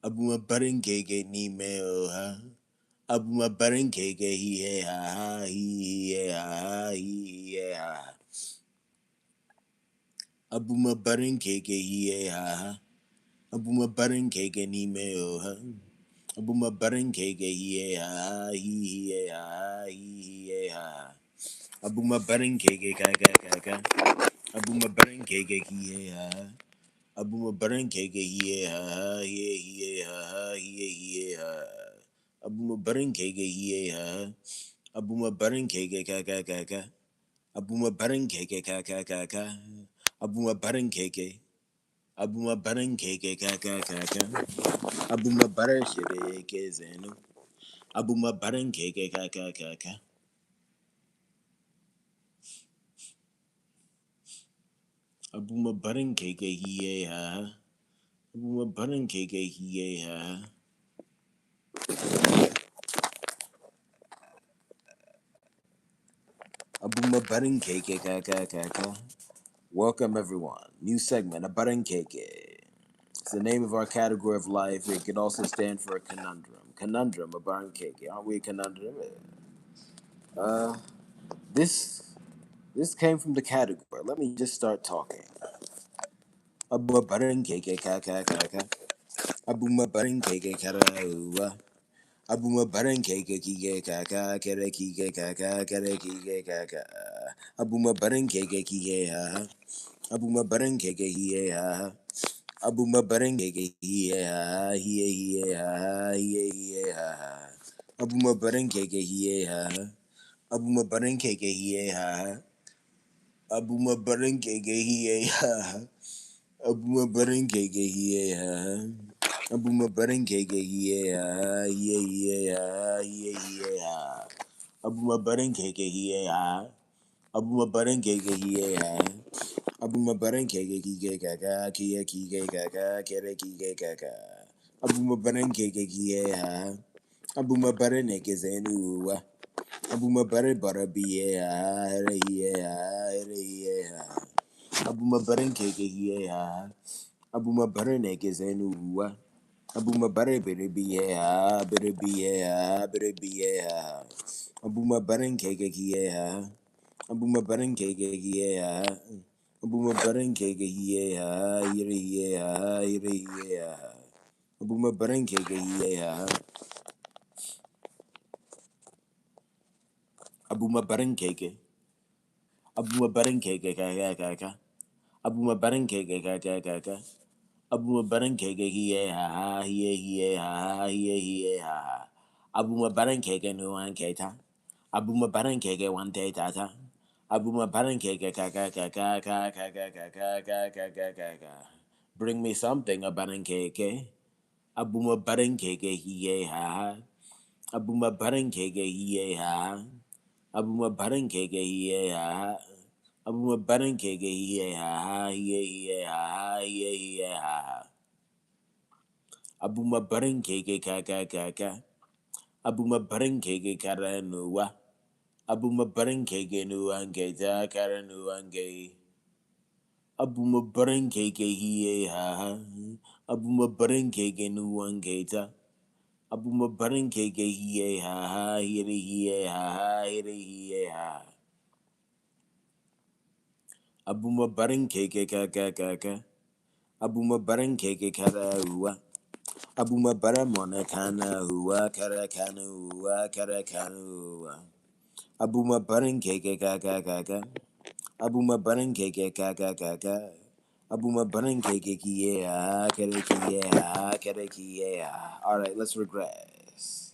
ABARA Nke EKE n'ime ọha. ABARA Nke EKE hihe ha ha hihe ha ha hihe ha. ABARA Nke EKE hihe ha ha. ABARA Nke EKE n'ime ọha. ABARA Nke EKE hihe ha ha hihe ha ha hihe ha. ABARA Nke EKE kaka kaka. ABARA Nke EKE hihe ha ha. ABARA Nke EKE hihe ha ha hihe ha ha hihe ha. ABARA Nke EKE hihe ha ha. ABARA Nke EKE kaka kaka. ABARA Nke EKE kaka kaka. ABARA Nke EKE. ABARA Nke EKE kaka kaka. ABARA shere eke zenu. ABARA Nke EKE kaka kaka. ABARA Nke EKE hihe ha ha. ABARA Nke EKE hihe ha ha. ABARA Nke EKE kaka kaka. Welcome everyone. New segment, ABARA Nke EKE. It's the name of our category of life. It could also stand for a conundrum. Conundrum, ABARA Nke EKE. Aren't we a conundrum? This came from the category. Let me just start talking. ABARA Nke EKE kaka kaka. ABARA Nke EKE kara uwa. ABARA Nke EKE kike kaka kere kike kaka kere kike kaka. ABARA Nke EKE kike ha. ABARA Nke EKE hiye ha. ABARA Nke EKE hiye ha hiye ha hiye ha. ABARA Nke EKE hiye ha. ABARA Nke EKE hiye ha. ABARA Nke EKE hiye ha. ABARA Nke EKE hiye ha. ABARA Nke EKE hiye ha hiye ha hiye ha. ABARA Nke EKE hiye ha. ABARA Nke EKE hiye ha. ABARA Nke EKE kike kaka kiye kike kaka kere kike kaka. ABARA Nke EKE hiye ha. ABARA Nke zenu wa. ABARA bara biye ha here hiye ha here hiye ha. ABARA Nke EKE hiye ha. ABARA Nke zenu wa. ABARA bere biye ha bere biye ha bere biye ha. ABARA Nke EKE hiye ha. ABARA Nke EKE hiye ha. ABARA Nke EKE hiye ha here hiye ha here hiye ha. ABARA Nke EKE hiye ha. ABARA Nke EKE. ABARA Nke EKE kaka kaka. ABARA Nke EKE kaka kaka. ABARA Nke EKE hiye ha hiye ha hiye ha. ABARA Nke EKE nuwa nke ta. ABARA Nke EKE wante tata. ABARA Nke EKE kaka kaka kaka kaka kaka kaka kaka. Bring me something, ABARA Nke EKE. ABARA Nke EKE hiye ha. ABARA Nke EKE hiye ha. ABARA Nke EKE hiye ha. ABARA Nke EKE hiye ha hiye ha hiye ha. ABARA Nke EKE kaka kaka. ABARA Nke EKE kara nuwa. ABARA Nke EKE nuwa nke ta kara nuwa nke. ABARA Nke EKE hiye ha. ABARA Nke EKE nuwa nke ta. ABARA Nke EKE hiye ha here hiye ha here hiye ha. ABARA Nke EKE kaka kaka. ABARA Nke EKE kara uwa. ABARA mona kana uwa kara kana uwa kara kana uwa. ABARA Nke EKE kaka kaka. ABARA Nke EKE kaka kaka. ABARA Nke EKE kiye ha kere kiye ha kere kiye ha. All right, let's regress.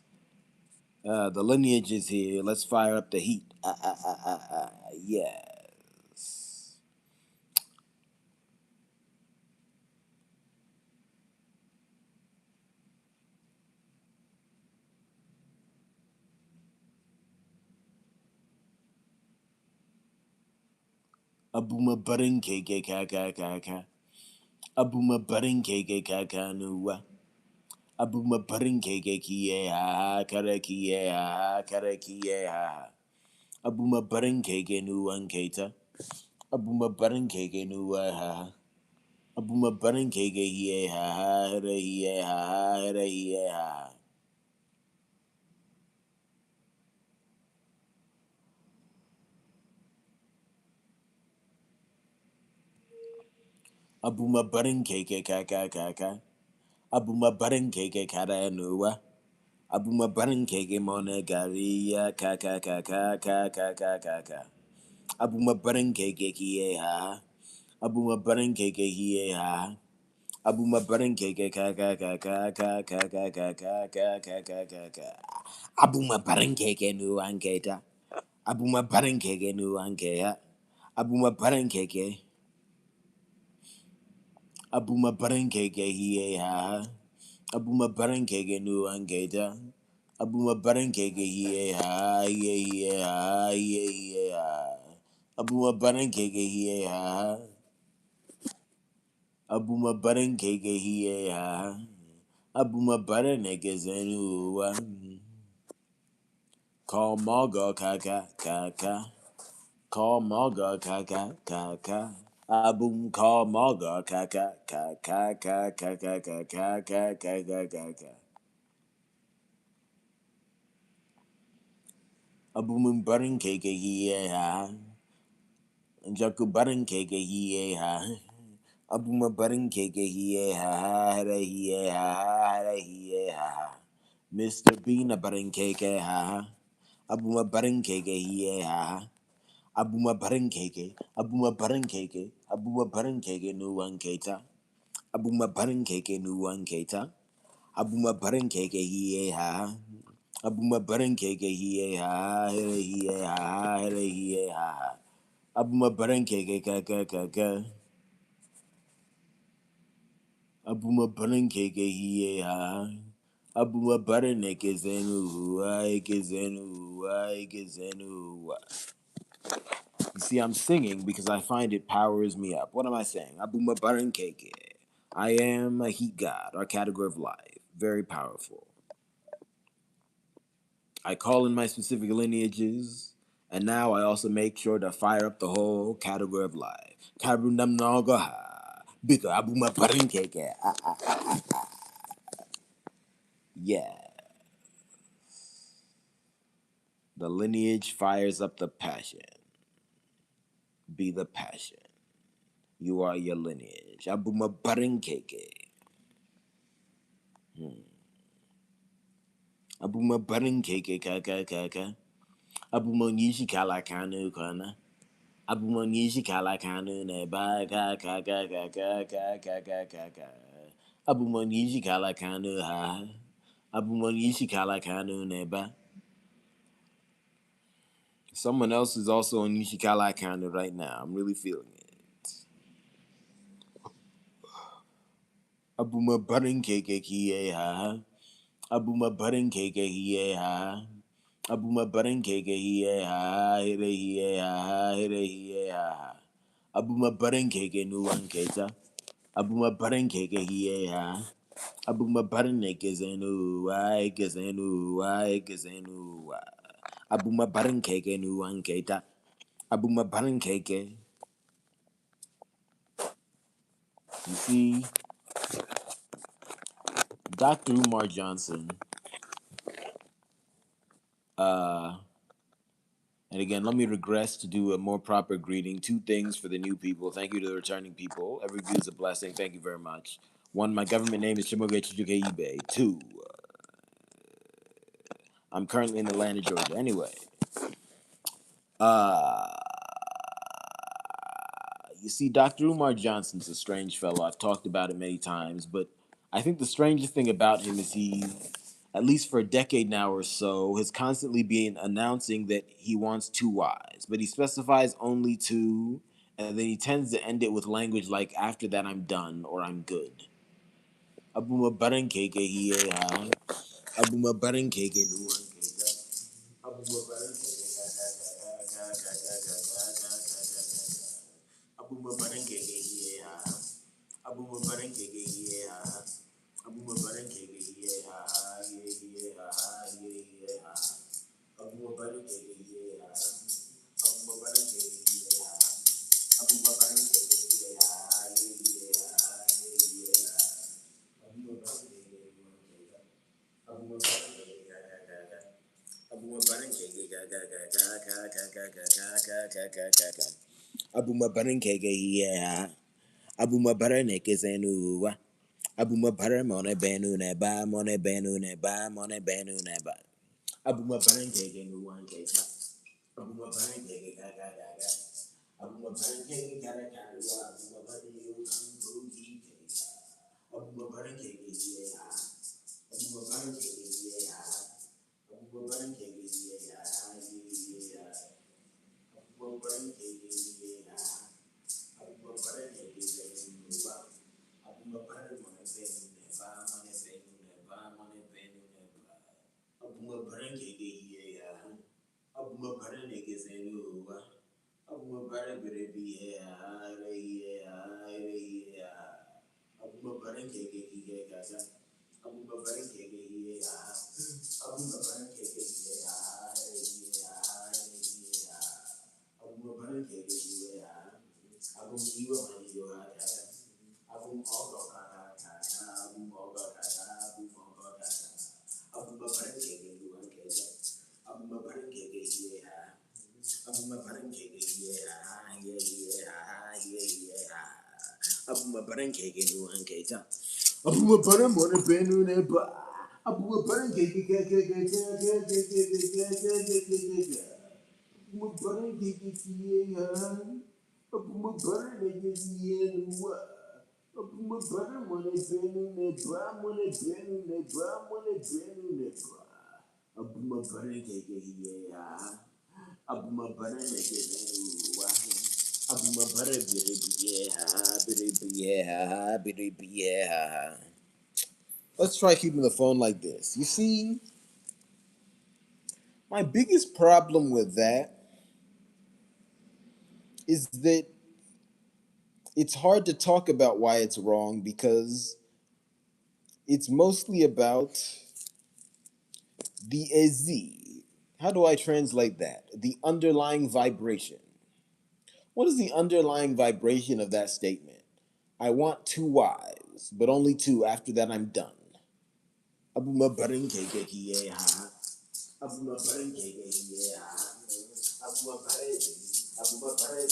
The lineage is here. Let's fire up the heat. Yes. ABARA Nke EKE kaka kaka. ABARA Nke EKE kaka nuwa. ABARA Nke EKE kiye ha kere kiye ha kere kiye ha. ABARA Nke EKE nuwa nke ta. ABARA Nke EKE nuwa ha. Abuma Baran Keke Hie Ha Ha Hira Hie Ha Ha Hira Hie Ha Ha. Abuma Baran Keke Kaka Kaka. Abuma Baran Keke Kara Nuwa. Abuma Baran Keke Mona Garia Kaka Kaka Kaka Kaka. Abuma Baran Keke Hie Ha Ha. Abuma Baran Keke Hie Ha Ha. Abuma Baran Keke Kaka Kaka Kaka Kaka Kaka Kaka Kaka. Abuma Baran Keke Nuanketa. Abuma Baran Keke Nuankea. Abuma Baran Keke. Abuma Baran Keke Hie Ha. Abuma Baran Keke Nuanketa. Abuma Baran Keke Hie Ha. Hie Ha. Hie Ha. Abuma Baran Keke Hie Ha. Abuma Baran Keke Hie Ha. Abuma Baran Keke Zenua. Call Margo Kaka Kaka. Call Margo Kaka Kaka. Abum call Margo Kaka Kaka Kaka Kaka Kaka Kaka Kaka. Abum Baran Keke Hie Ha. Jaku Baran Keke Hie Ha. Abuma Baran Keke Hie Ha. Hara Hie Ha. Hara Hie Ha. Mr. Bean Baran Keke Ha. Abuma Baran Keke Hie Ha. Abuma Baran Keke. Abuma Baran Keke. Abuma Baran Keke Nuwan Keta. Abuma Baran Keke Nuwan Keta. Abuma Baran Keke Hie Ha. Abuma Baran Keke Hie Ha. Hira Hie Ha. Hira Hie Ha. Abuma Baran Keke Kaka Kaka. Abuma Baran Keke Hie Ha. Abuma Baran Eke Zenu. Eke Zenu. Eke Zenu. You see, I'm singing because I find it powers me up. What am I saying? Abuma Baran Keke. I am a heat god, our category of life. Very powerful. I call in my specific lineages, and now I also make sure to fire up the whole category of life. Karunam Nagaha. Bika Abuma Baran Keke. Yeah. The lineage fires up the passion. Be the passion. You are your lineage. Abuma Baran Keke. Abuma Baran Keke Kaka Kaka. Abuma Nishi Kala Kanu Kana. Abuma Nishi Kala Kanu Neba Kaka Kaka Kaka Kaka Kaka. Abuma Nishi Kala Kanu Ha. Abuma Nishi Kala Kanu Neba. Someone else is also on Nishikala Kanu right now. I'm really feeling it. Abuma Baran Keke Kie Ha. Abuma Baran Keke Hie Ha. Abuma Baran Keke Hie Ha. Hire Hie Ha. Hire Hie Ha. Abuma Baran Keke Nuwan Keta. Abuma Baran Keke Hie Ha. Abuma Baran Neke Zenu. Wai Gezenu. Wai Gezenu. Abuma Baran Keke Nuwan Keta. Abuma Baran Keke. You see, Dr. Umar Johnson, and again, let me regress to do a more proper greeting. Two things for the new people. Thank you to the returning people. Every view is a blessing. Thank you very much. One, my government name is CHIMAOGE Nke EKE. Two, I'm currently in Atlanta, Georgia. Anyway, uh, you see, Dr. Umar Johnson's a strange fellow. I've talked about it many times, but I think the strangest thing about him is he, at least for a decade now or so, has constantly been announcing that he wants two wives, but he specifies only two, and then he tends to end it with language like, after that I'm done or I'm good. Abuma Baran Keke Hie Ha. Abuma Baran Keke Nuan Keke. Abuma Baran Keke. Abuma Baran Keke Hie Ha. Abuma Baran Keke Hie Ha. Abuma Baran Keke Hie Ha. Hie Ha. Hie Ha. Abuma Baran Keke Hie Ha. Abuma Baran Keke Hie Ha. Abuma Baran Keke Hie Ha. Abuma Baran Nke Eke Abuma Baran Nke Zenuwa Abuma Baran Mone Benu Neba Mone Benu Neba Mone Benu Neba Abuma Baran Nke Nke Abuma Baran Nke Abuma Baran Nke Abuma Baran Nke Abuma Baran Nke Abuma Baran Abuma Baran Nke Abuma Baran Mone Benu Neba Abuma Baran Nke Abuma Baran Abuma Baran Abuma Baran Mone Benu Neba Mone Benu Neba Mone Benu Neba Abuma Baran Abuma Baran Abuma Baran Let's try keeping the phone like this. You see, my biggest problem with that is that it's hard to talk about why it's wrong because it's mostly about the ezi. How do I translate that? The underlying vibration. What is the underlying vibration of that statement? I want two wives, but only two. After that, I'm done. Abuma Baran Nke Eke Abuma Baran Nke Eke Abuma Baran Abuma Baran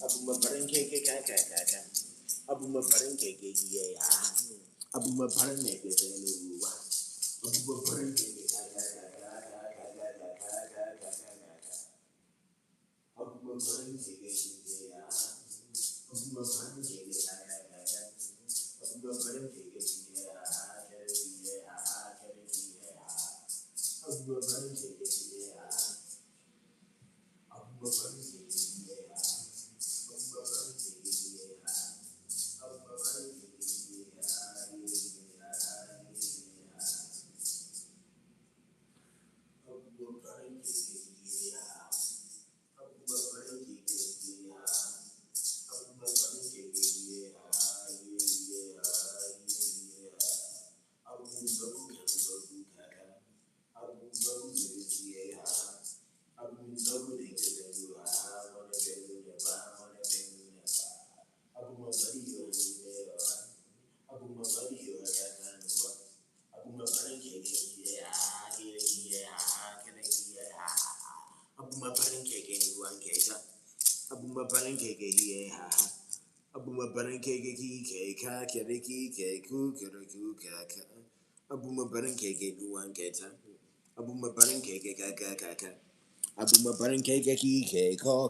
Abuma Baran Nke Eke Abuma Baran Nke Eke Abuma Baran Nke Abuma Baran Nke Abuma Baran Nke Abuma Baran Nke Kere Ke Ku Kere Ku Kaka Abuma Baran Nke Abuma Baran Nke Abuma Baran Nke Ko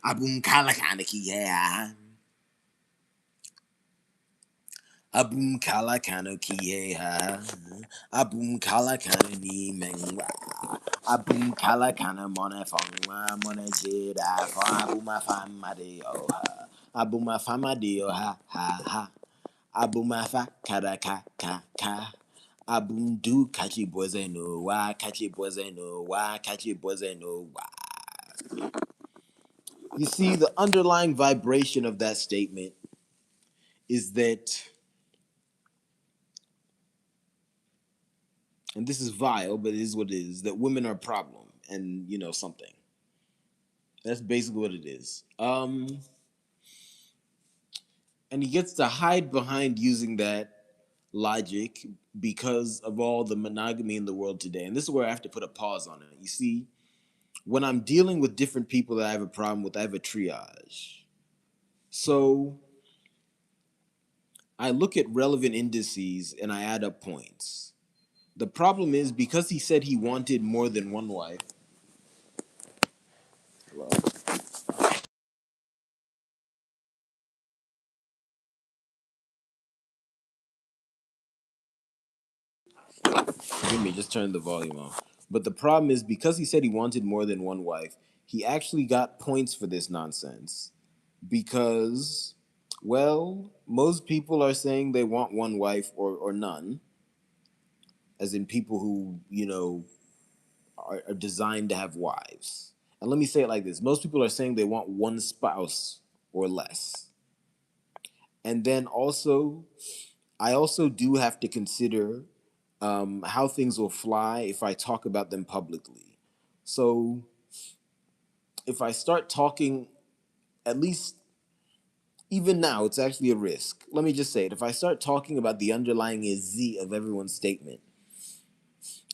Abum Kalakana Abum Kalakano Abum Kalakana Ni Mengwa Abum Kalakana Mone Fongwa Mone Jeda for Abuma Famadio Abuma Famadio ha Abuma Fa Ka Abum Du Kachi Bozeno Wa Kachi Bozeno Wa. You see, the underlying vibration of that statement is that, and this is vile, but it is what it is, that women are a problem and, something. That's basically what it is. And he gets to hide behind using that logic because of all the monogamy in the world today. And this is where I have to put a pause on it. You see, when I'm dealing with different people that I have a problem with, I have a triage. So I look at relevant indices and I add up points. The problem is because he said he wanted more than one wife. Hello? Forgive me, just turn the volume off. But the problem is because he said he wanted more than one wife, he actually got points for this nonsense. Because, well, most people are saying they want one wife or none, as in people who, are designed to have wives. And let me say it like this: most people are saying they want one spouse or less. And then also, I also do have to consider how things will fly if I talk about them publicly. So if I start talking, at least even now, it's actually a risk. Let me just say it. If I start talking about the underlying Z of everyone's statement,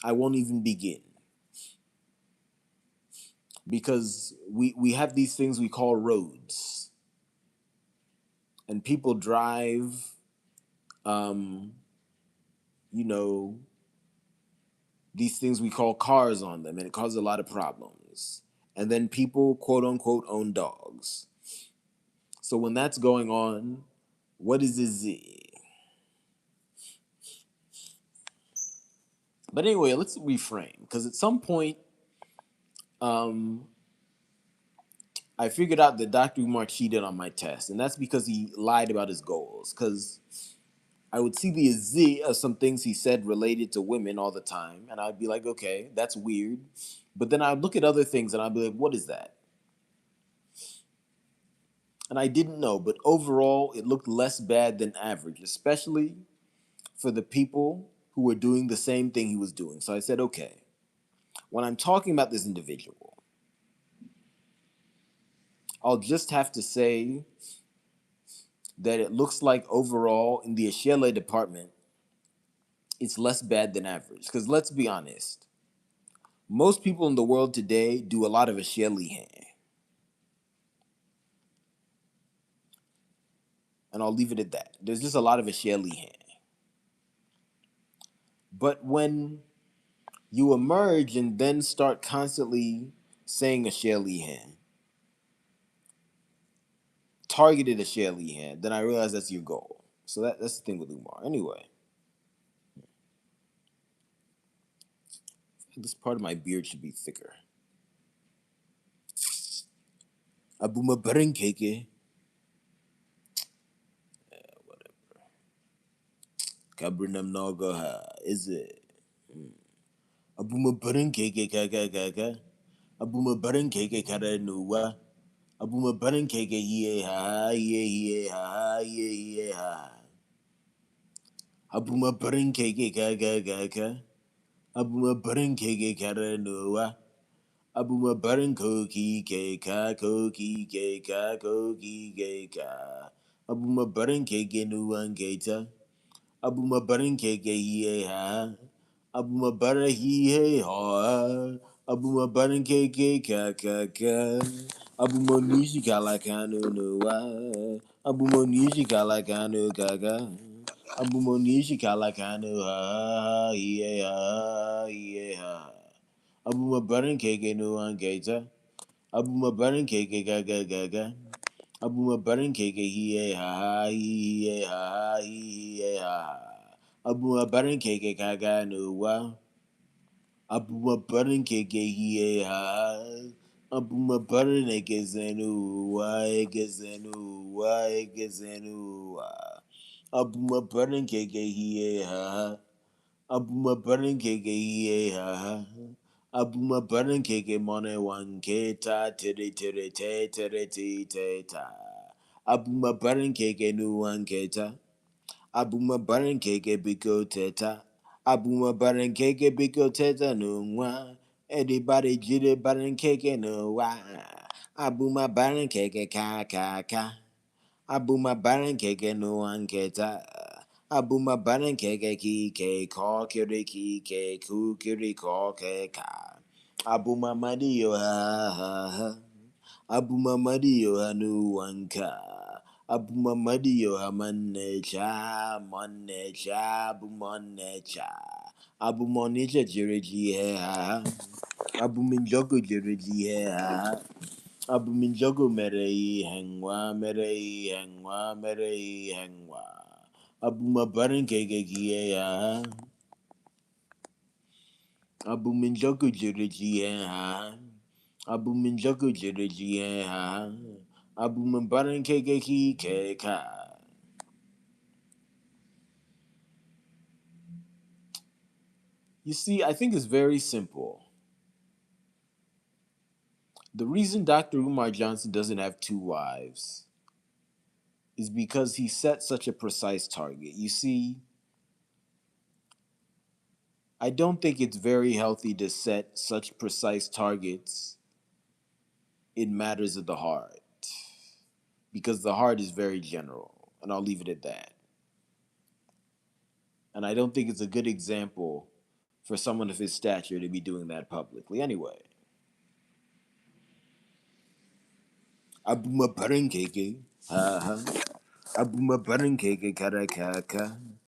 I won't even begin. Because we have these things we call roads. And people drive, um, you know, these things we call cars on them, and it causes a lot of problems. And then people, quote unquote, own dogs. So when that's going on, what is a Z? But anyway, let's reframe, because at some point, um, I figured out that Dr. Umar cheated on my test, and that's because he lied about his goals. Because I would see the Z of some things he said related to women all the time, and I'd be like, okay, that's weird. But then I'd look at other things and I'd be like, what is that? And I didn't know, but overall, it looked less bad than average, especially for the people who were doing the same thing he was doing. So I said, okay, when I'm talking about this individual, I'll just have to say that it looks like overall in the Ashele department, it's less bad than average. Because let's be honest, most people in the world today do a lot of Ashele. And I'll leave it at that. There's just a lot of Ashele. But when you emerge and then start constantly saying Ashele, targeted Ashele, then I realize that's your goal. So that's the thing with Umar. Anyway, this part of my beard should be thicker. ABARA Nke EKE. Kabrinam Nogoha. Is it? ABARA Nke EKE kaka. ABARA Nke EKE kara nuwa. ABARA Nke EKE ye ha ye ha ye ha. ABARA Nke EKE kaka. ABARA Nke EKE kara nuwa. ABARA Nke EKE ka. ABARA Nke EKE nuwa ngeta. ABARA Nke EKE ye ha. ABARA he ha. ABARA Nke EKE kaka. Abumonushi kalakanu nuwa. Abumonushi kalakanu kaka. Abumonushi kalakanu ha ha. ABARA Nke EKE nuwa ngeta. ABARA Nke EKE kaka. ABARA Nke EKE he ha ha. ABARA Nke EKE kaka nuwa. ABARA Nke EKE he ha. ABARA Nke egezenu. ABARA Nke EKE he ha. ABARA Nke EKE he ha. ABARA Nke EKE mone wanketa tere ta. ABARA Nke EKE nu wanketa. ABARA Nke EKE biko teta. ABARA Nke EKE biko teta no nwa. Everybody jide bara Nke EKE no wa. ABARA Nke EKE ka. ABARA Nke EKE no wanketa. Abuma Nke EKE Ko Ke Ku Ke Ka. Abuma Madio ha. Abuma Madio Hanu Wanka. Abuma Madio Hamanecha Monecha Bumonecha. Abumonecha Jereji ha. Abuminjogo Jereji ha. Abuminjogo merei hengwa. Abuma Nke EKE ya. Abuminjogo Jereji ha. Abuminjogo Jereji ha. Nke EKE. You see, I think it's very simple. The reason Dr. Umar Johnson doesn't have 2 wives is because he set such a precise target. You see, I don't think it's very healthy to set such precise targets in matters of the heart, because the heart is very general, and I'll leave it at that. And I don't think it's a good example for someone of his stature to be doing that publicly. Anyway, Abuma Nke EKE, ha ha. Abuma Nke EKE karakaka.